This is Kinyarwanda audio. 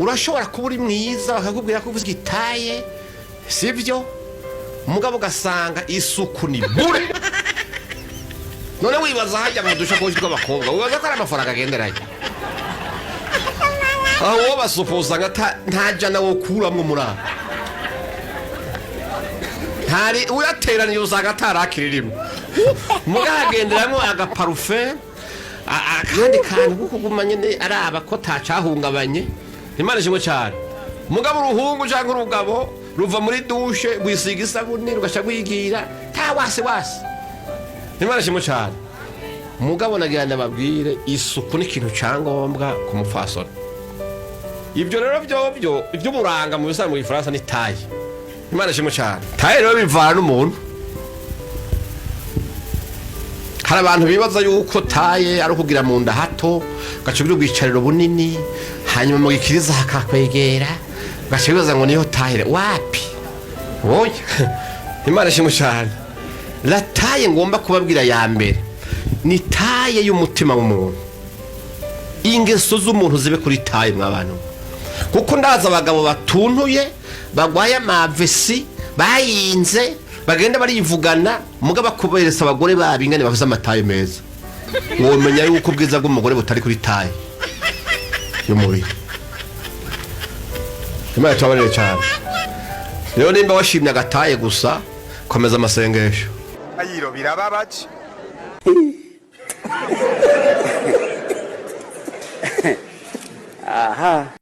urashobora kuba uri mwiza bakakubwira ko uvuze gitaye sibyo umugabo ugasanga isuku ni bure none wibaza hajya mu dushakoshi tw'abakobwa wibaza ko ari amafaranga agenderanye aho uwo basupuza ntajya nawe ukuramwo muri aho ntari uyateraniye usanga atarakiririmwe mugahagenderamo agaparufe akandi kantu kuko gumanye araba ko tacahungabanye Imana ishimwe cyane mugabo uruhungu cyangwa urugabo ruva muri dushe gwisiga isabuni rugasha gwigira ta wase Imana ishimwe cyane mugabo nagira ndababwire isuku ni ikintu cyangombwa ku mufasoni ibyo rero byo iby'umuranga mu bisanzwe mu Faransa ni taye Imana ishimwe cyane taye rero bivana n'umuntu hari abantu bibaza yuko taye ari ukugira mu nda hato gacugira ubwicariro bunini hanyuma mu gikiriza hakakwegera gacubibaza ngo niyo taye wapi oya Imana ishimwe cyane la taye ngomba kubabwira ya mbere ni taye y'umutima w'umuntu ingeso z'umuntu zibe kuri taye mw'abantu kuko ndaza abagabo batuntuye bagwaye amavesi bayinze bagenda barivugana mugabo akuberesa abagore babingane bafite amataye meza womenya yuko ubwiza bw'umugore butari kuri taye y'umubiri Imana tabarire cyane rero nimba washimye agataye gusa komeza amasengesho ayiro birababaje aha